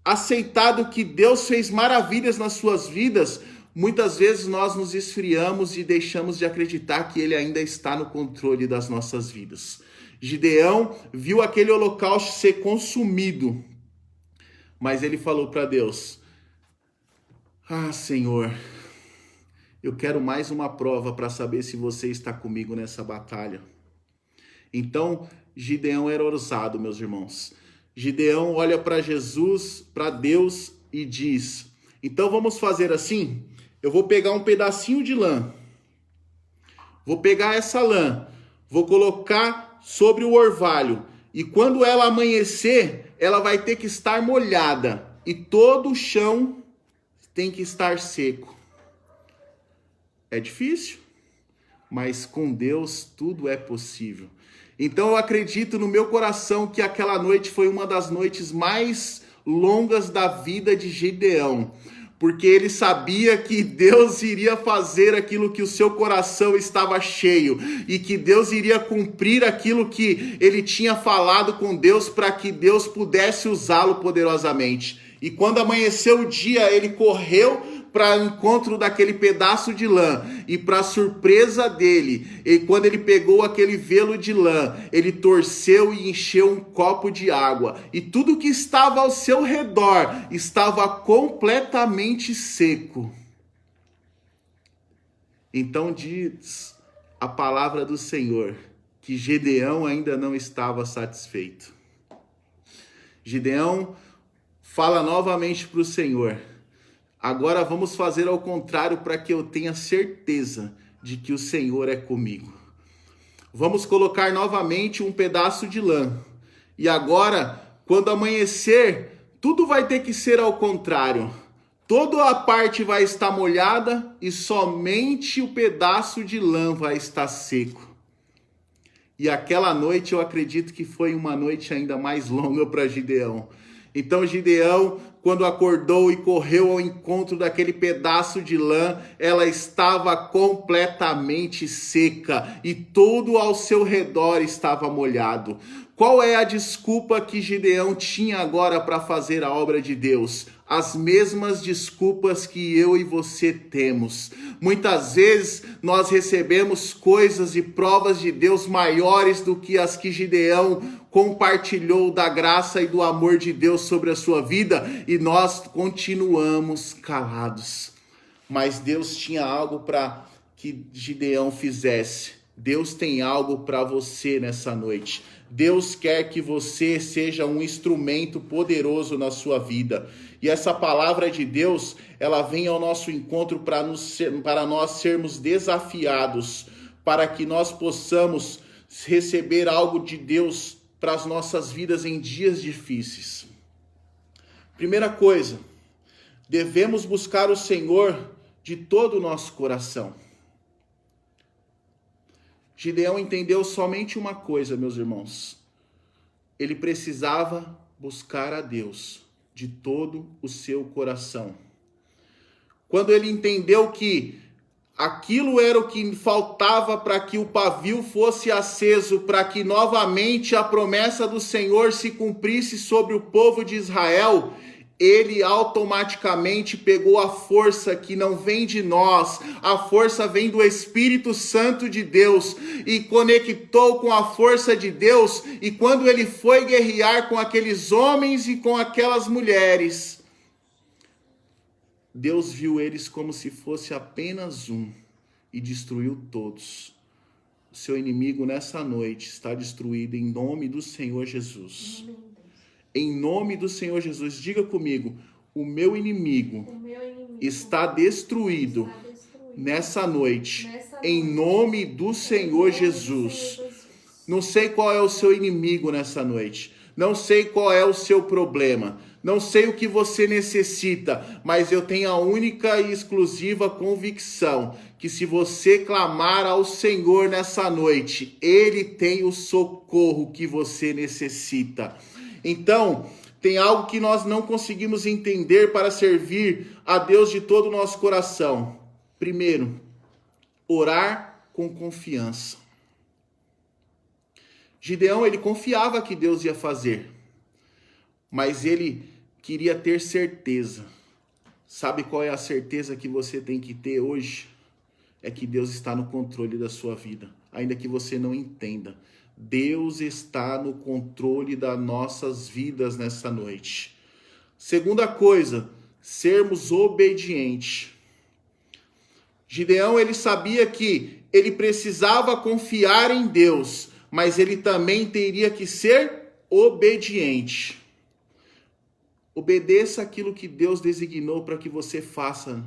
aceitado que Deus fez maravilhas nas suas vidas, muitas vezes nós nos esfriamos e deixamos de acreditar que Ele ainda está no controle das nossas vidas. Gideão viu aquele holocausto ser consumido, mas ele falou para Deus: ah, Senhor, eu quero mais uma prova para saber se você está comigo nessa batalha. Então, Gideão era ousado, meus irmãos. Gideão olha para Jesus, para Deus e diz: então vamos fazer assim? Eu vou pegar um pedacinho de lã. Vou pegar essa lã, vou colocar sobre o orvalho. E quando ela amanhecer, ela vai ter que estar molhada. E todo o chão tem que estar seco. É difícil, mas com Deus tudo é possível. Então eu acredito no meu coração que aquela noite foi uma das noites mais longas da vida de Gideão, porque ele sabia que Deus iria fazer aquilo que o seu coração estava cheio, e que Deus iria cumprir aquilo que ele tinha falado com Deus, para que Deus pudesse usá-lo poderosamente. E quando amanheceu o dia, ele correu para o encontro daquele pedaço de lã, e para surpresa dele, quando ele pegou aquele velo de lã, ele torceu e encheu um copo de água, e tudo que estava ao seu redor estava completamente seco. Então diz a palavra do Senhor que Gideão ainda não estava satisfeito. Gideão fala novamente para o Senhor: agora vamos fazer ao contrário, para que eu tenha certeza de que o Senhor é comigo. Vamos colocar novamente um pedaço de lã. E agora, quando amanhecer, tudo vai ter que ser ao contrário. Toda a parte vai estar molhada e somente o pedaço de lã vai estar seco. E aquela noite eu acredito que foi uma noite ainda mais longa para Gideão. Então Gideão, quando acordou e correu ao encontro daquele pedaço de lã, ela estava completamente seca e todo ao seu redor estava molhado. Qual é a desculpa que Gideão tinha agora para fazer a obra de Deus? As mesmas desculpas que eu e você temos. Muitas vezes nós recebemos coisas e provas de Deus maiores do que as que Gideão compartilhou da graça e do amor de Deus sobre a sua vida, e nós continuamos calados. Mas Deus tinha algo para que Gideão fizesse. Deus tem algo para você nessa noite. Deus quer que você seja um instrumento poderoso na sua vida. E essa palavra de Deus, ela vem ao nosso encontro para nós sermos desafiados, para que nós possamos receber algo de Deus para as nossas vidas em dias difíceis. Primeira coisa, devemos buscar o Senhor de todo o nosso coração. Gideão entendeu somente uma coisa, meus irmãos. Ele precisava buscar a Deus de todo o seu coração. Quando ele entendeu que aquilo era o que faltava para que o pavio fosse aceso, para que novamente a promessa do Senhor se cumprisse sobre o povo de Israel, ele automaticamente pegou a força que não vem de nós, a força vem do Espírito Santo de Deus, e conectou com a força de Deus, e quando ele foi guerrear com aqueles homens e com aquelas mulheres, Deus viu eles como se fosse apenas um e destruiu todos. O seu inimigo nessa noite está destruído em nome do Senhor Jesus. Em nome do Senhor Jesus, diga comigo: o meu inimigo está destruído nessa noite, em nome do Senhor Jesus. Não sei qual é o seu inimigo nessa noite. Não sei qual é o seu problema. Não sei o que você necessita, mas eu tenho a única e exclusiva convicção que se você clamar ao Senhor nessa noite, Ele tem o socorro que você necessita. Então, tem algo que nós não conseguimos entender para servir a Deus de todo o nosso coração. Primeiro, orar com confiança. Gideão, ele confiava que Deus ia fazer, mas ele queria ter certeza. Sabe qual é a certeza que você tem que ter hoje? É que Deus está no controle da sua vida, ainda que você não entenda. Deus está no controle das nossas vidas nessa noite. Segunda coisa, sermos obedientes. Gideão, ele sabia que ele precisava confiar em Deus, mas ele também teria que ser obediente. Obedeça aquilo que Deus designou para que você faça.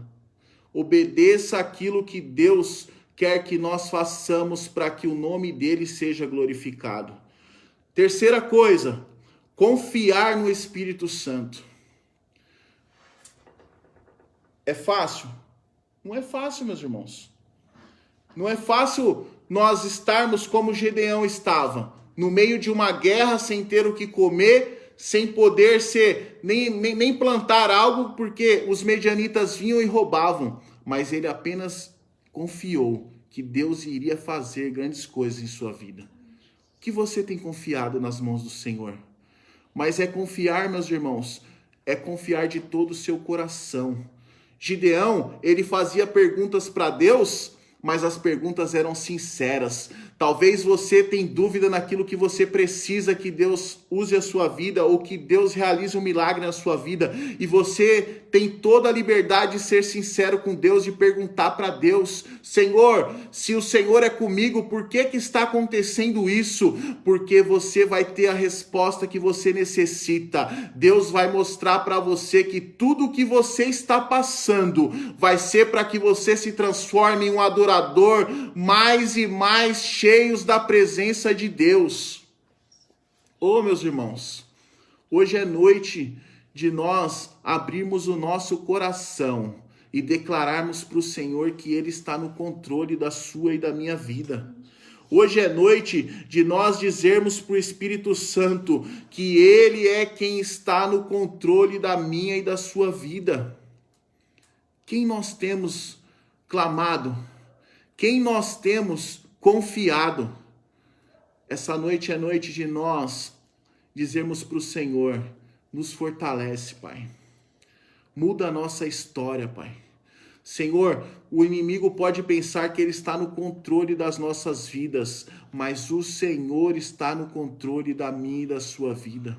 Obedeça aquilo que Deus quer que nós façamos para que o nome dele seja glorificado. Terceira coisa, confiar no Espírito Santo. É fácil? Não é fácil, meus irmãos. Não é fácil nós estarmos como Gideão estava, no meio de uma guerra, sem ter o que comer, sem poder nem plantar algo, porque os medianitas vinham e roubavam. Mas ele apenas confiou que Deus iria fazer grandes coisas em sua vida. O que você tem confiado nas mãos do Senhor? Mas é confiar, meus irmãos, é confiar de todo o seu coração. Gideão, ele fazia perguntas para Deus, mas as perguntas eram sinceras. Talvez você tenha dúvida naquilo que você precisa que Deus use a sua vida, ou que Deus realize um milagre na sua vida, e você tem toda a liberdade de ser sincero com Deus, de perguntar para Deus: Senhor, se o Senhor é comigo, por que está acontecendo isso? Porque você vai ter a resposta que você necessita. Deus vai mostrar para você que tudo o que você está passando vai ser para que você se transforme em um adorador mais e mais cheios da presença de Deus. Oh, meus irmãos, hoje é noite de nós abrirmos o nosso coração e declararmos para o Senhor que Ele está no controle da sua e da minha vida. Hoje é noite de nós dizermos para o Espírito Santo que Ele é quem está no controle da minha e da sua vida. Quem nós temos clamado? Quem nós temos confiado? Essa noite é noite de nós dizermos para o Senhor: nos fortalece, Pai. Muda a nossa história, Pai. Senhor, o inimigo pode pensar que ele está no controle das nossas vidas, mas o Senhor está no controle da minha e da sua vida.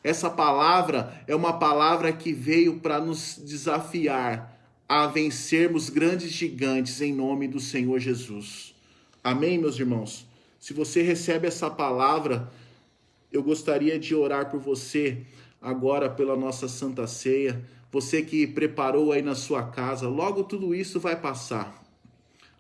Essa palavra é uma palavra que veio para nos desafiar a vencermos grandes gigantes em nome do Senhor Jesus. Amém, meus irmãos? Se você recebe essa palavra, eu gostaria de orar por você agora pela nossa Santa Ceia. Você que preparou aí na sua casa, logo tudo isso vai passar.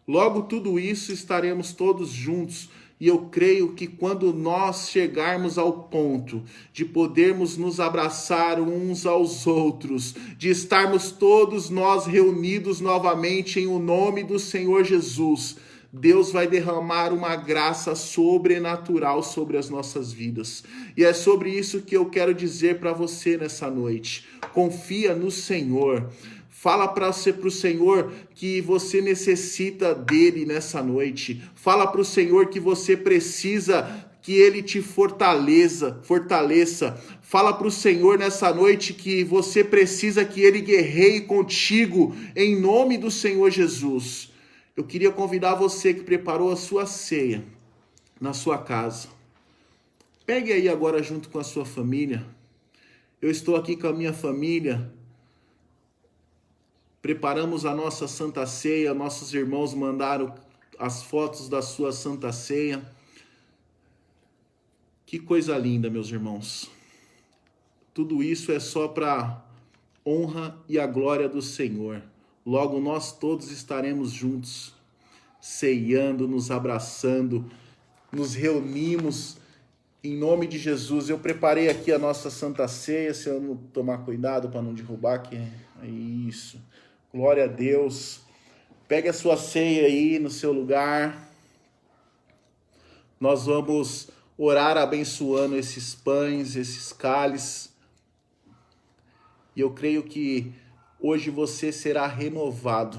Logo tudo isso estaremos todos juntos. E eu creio que quando nós chegarmos ao ponto de podermos nos abraçar uns aos outros, de estarmos todos nós reunidos novamente em o nome do Senhor Jesus, Deus vai derramar uma graça sobrenatural sobre as nossas vidas. E é sobre isso que eu quero dizer para você nessa noite. Confia no Senhor. Fala para o Senhor que você necessita dele nessa noite. Fala para o Senhor que você precisa que ele te fortaleça. Fala para o Senhor nessa noite que você precisa que ele guerreie contigo em nome do Senhor Jesus. Eu queria convidar você que preparou a sua ceia na sua casa. Pegue aí agora junto com a sua família. Eu estou aqui com a minha família. Preparamos a nossa Santa Ceia. Nossos irmãos mandaram as fotos da sua Santa Ceia. Que coisa linda, meus irmãos. Tudo isso é só para honra e a glória do Senhor. Logo nós todos estaremos juntos, ceiando, nos abraçando, nos reunimos Em nome de Jesus, eu preparei aqui a nossa Santa Ceia, se eu não tomar cuidado para não derrubar, que é isso. Glória a Deus. Pegue a sua ceia aí no seu lugar. Nós vamos orar abençoando esses pães, esses cálices. E eu creio que hoje você será renovado.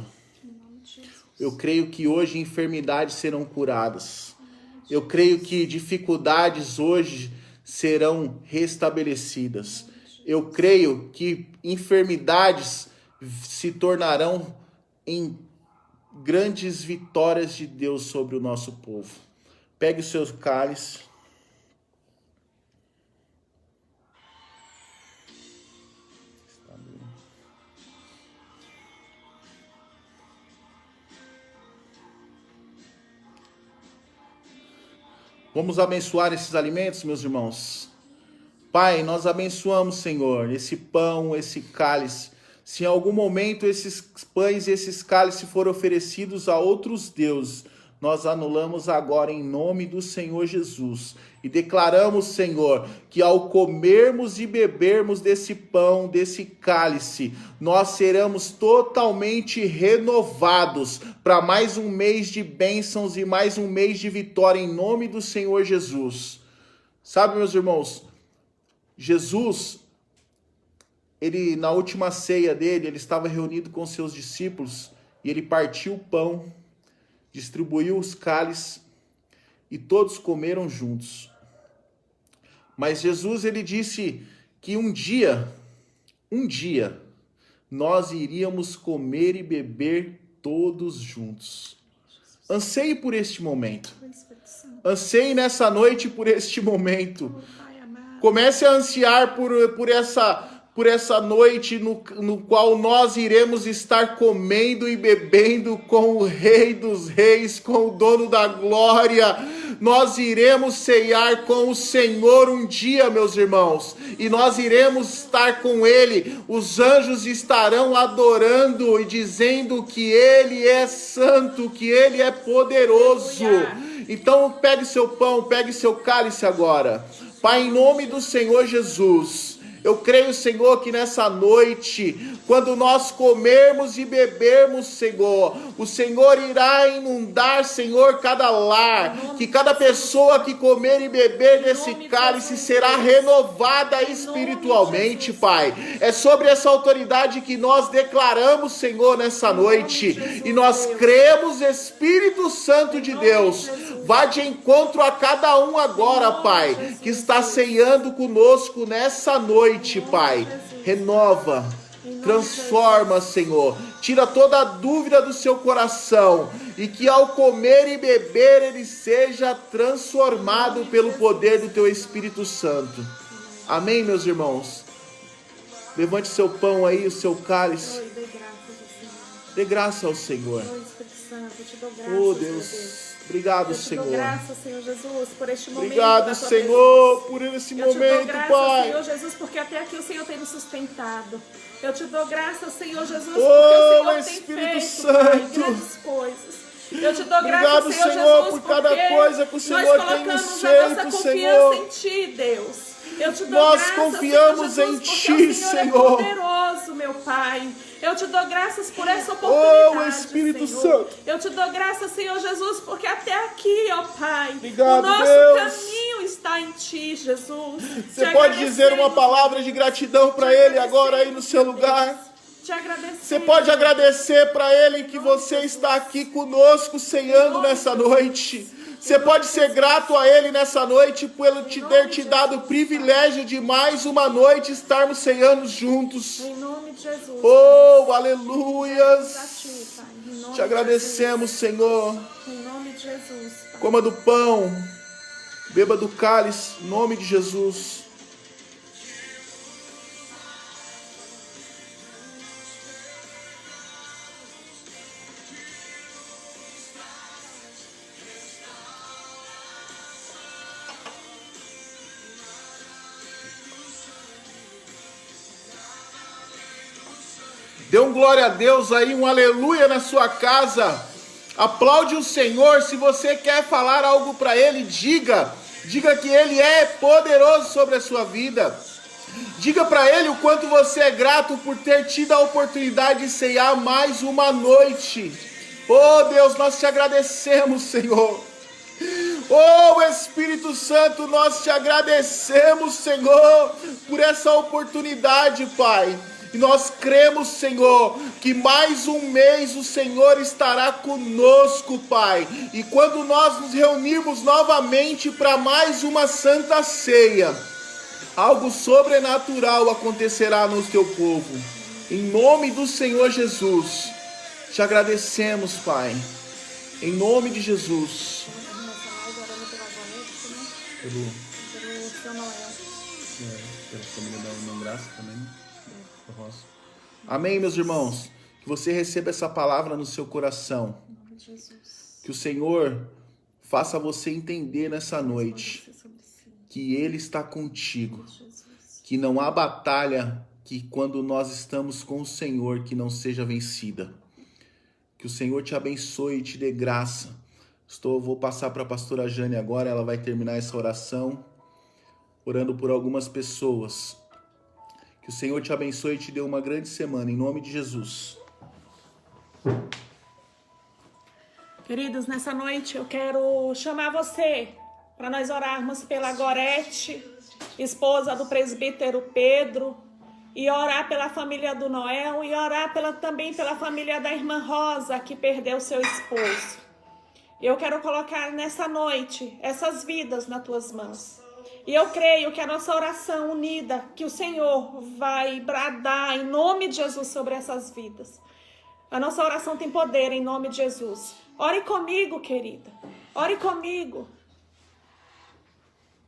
Eu creio que hoje enfermidades serão curadas. Eu creio que dificuldades hoje serão restabelecidas. Eu creio que enfermidades se tornarão em grandes vitórias de Deus sobre o nosso povo. Pegue os seus cálices. Vamos abençoar esses alimentos, meus irmãos. Pai, nós abençoamos, Senhor, esse pão, esse cálice. Se em algum momento esses pães e esses cálices foram oferecidos a outros deuses, nós anulamos agora em nome do Senhor Jesus. E declaramos, Senhor, que ao comermos e bebermos desse pão, desse cálice, nós seremos totalmente renovados para mais um mês de bênçãos e mais um mês de vitória em nome do Senhor Jesus. Sabe, meus irmãos, Jesus, ele na última ceia dele, ele estava reunido com seus discípulos e ele partiu o pão, distribuiu os cálices e todos comeram juntos. Mas Jesus, ele disse que um dia, nós iríamos comer e beber todos juntos. Anseie por este momento. Anseie nessa noite por este momento. Comece a ansiar por essa noite no qual nós iremos estar comendo e bebendo com o Rei dos Reis, com o Dono da Glória. Nós iremos ceiar com o Senhor um dia, meus irmãos, e nós iremos estar com Ele. Os anjos estarão adorando e dizendo que Ele é santo, que Ele é poderoso. Então pegue seu pão, pegue seu cálice agora. Pai, em nome do Senhor Jesus, eu creio, Senhor, que nessa noite, quando nós comermos e bebermos, Senhor, o Senhor irá inundar, Senhor, cada lar, que cada pessoa que comer e beber desse cálice será renovada espiritualmente, Pai. É sobre essa autoridade que nós declaramos, Senhor, nessa noite, e nós cremos, Espírito Santo de Deus, vá de encontro a cada um agora, Pai, que está ceando conosco nessa noite, Pai. Renova, transforma, Senhor. Tira toda a dúvida do seu coração e que ao comer e beber ele seja transformado pelo poder do teu Espírito Santo. Amém, meus irmãos? Levante seu pão aí, o seu cálice. Dê graça ao Senhor. Oh, Deus. Obrigado, Senhor. Eu te dou graça, Senhor Jesus, por este momento. Obrigado, Senhor, por esse momento, Pai. Eu te dou graça, Senhor Jesus, porque até aqui o Senhor tem me sustentado. Eu te dou graça, Senhor Jesus, porque o Senhor tem feito, Pai, grandes coisas. Eu te dou graça, Senhor Jesus, por cada coisa que o Senhor tem nos feito, Senhor. Nós colocamos a nossa confiança em Ti, Deus. Eu te dou Nós graça, confiamos Senhor Jesus, em Ti, Senhor. É poderoso, meu Pai. Eu te dou graças por essa oportunidade, oh, Espírito Senhor. Santo. Eu te dou graças, Senhor Jesus, porque até aqui, ó Pai, obrigado, o nosso Deus. Caminho está em Ti, Jesus. Você pode dizer uma palavra de gratidão para Ele agora aí no seu lugar? Te agradecer. Você pode agradecer para Ele que você está aqui conosco ceando nessa noite. Você pode ser grato a Ele nessa noite por Ele ter te dado o privilégio de mais uma noite estarmos ceando juntos. Em nome de Jesus. Oh, aleluias. Te agradecemos, Senhor. Em nome de Jesus, Pai. Coma do pão, beba do cálice, em nome de Jesus. Dê um glória a Deus aí, um aleluia na sua casa. Aplaude o Senhor. Se você quer falar algo para Ele, diga. Diga que Ele é poderoso sobre a sua vida. Diga para Ele o quanto você é grato por ter tido a oportunidade de ceiar mais uma noite. Oh Deus, nós te agradecemos, Senhor. Oh Espírito Santo, nós te agradecemos, Senhor, por essa oportunidade, Pai. E nós cremos, Senhor, que mais um mês o Senhor estará conosco, Pai. E quando nós nos reunirmos novamente para mais uma santa ceia, algo sobrenatural acontecerá no teu povo. Em nome do Senhor Jesus, te agradecemos, Pai. Em nome de Jesus. Pelo seu Noel. Pela família da irmã Graça também. Amém, meus irmãos. Que você receba essa palavra no seu coração. Que o Senhor faça você entender nessa noite que Ele está contigo. Que não há batalha que quando nós estamos com o Senhor que não seja vencida. Que o Senhor te abençoe e te dê graça. Vou passar para a pastora Jane agora, ela vai terminar essa oração, orando por algumas pessoas. Que o Senhor te abençoe e te dê uma grande semana, em nome de Jesus. Queridos, nessa noite eu quero chamar você para nós orarmos pela Gorete, esposa do presbítero Pedro, e orar pela família do Noel, e orar também pela família da irmã Rosa, que perdeu seu esposo. Eu quero colocar nessa noite essas vidas nas tuas mãos. E eu creio que a nossa oração unida, que o Senhor vai bradar em nome de Jesus sobre essas vidas. A nossa oração tem poder em nome de Jesus. Ore comigo, querida. Ore comigo.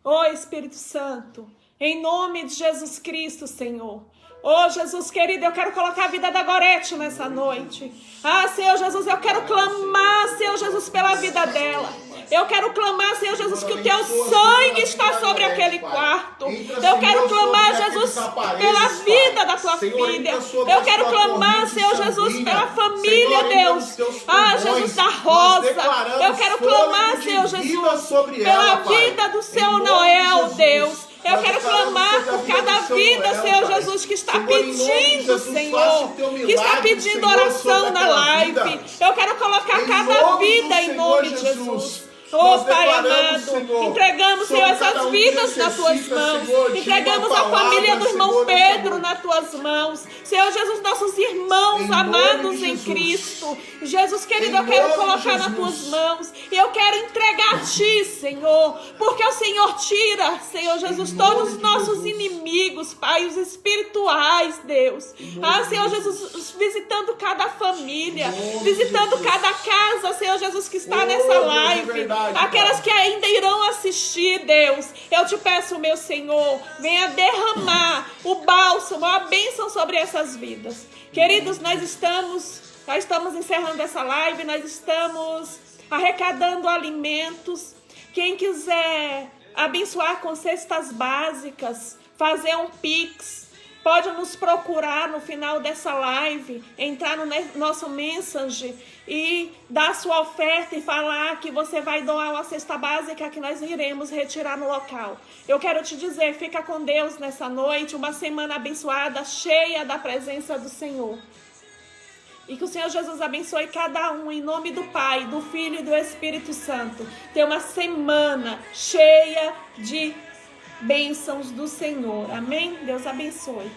Ó Espírito Santo, em nome de Jesus Cristo, Senhor. Oh, Jesus querido, eu quero colocar a vida da Gorete nessa noite. Ah, Senhor Jesus, eu quero clamar, Senhor Jesus, pela vida dela. Eu quero clamar, Senhor Jesus, que o teu sangue está sobre aquele quarto. Eu quero clamar, Jesus, pela vida da tua filha. Eu quero clamar, Senhor Jesus, pela família, Deus. Ah, Jesus da Rosa. Eu quero clamar, Senhor Jesus, pela vida do seu Noel, Deus. Eu quero clamar por cada vida, Senhor Jesus, que está pedindo, Senhor, que está pedindo oração na live. Eu quero colocar cada vida em nome de Jesus. Oh, Pai amado, entregamos, Senhor, essas vidas nas tuas mãos. Entregamos a família do irmão Pedro nas tuas mãos. Senhor Jesus, nossos irmãos amados em Cristo. Jesus querido, eu quero colocar nas tuas mãos. E eu quero entregar a ti, Senhor. Porque o Senhor tira, Senhor Jesus, todos os nossos inimigos, Pai, os espirituais, Deus. Ah, Senhor Jesus, visitando cada família, visitando cada casa, Senhor Jesus, que está nessa live. Aquelas que ainda irão assistir, Deus, eu te peço, meu Senhor, venha derramar o bálsamo, a bênção sobre essas vidas. Queridos, nós estamos encerrando essa live, nós estamos arrecadando alimentos. Quem quiser abençoar com cestas básicas, fazer um Pix, pode nos procurar no final dessa live, entrar no nosso Messenger e dar sua oferta e falar que você vai doar uma cesta básica que nós iremos retirar no local. Eu quero te dizer, fica com Deus nessa noite, uma semana abençoada, cheia da presença do Senhor. E que o Senhor Jesus abençoe cada um, em nome do Pai, do Filho e do Espírito Santo. Ter uma semana cheia de bênçãos do Senhor. Amém? Deus abençoe.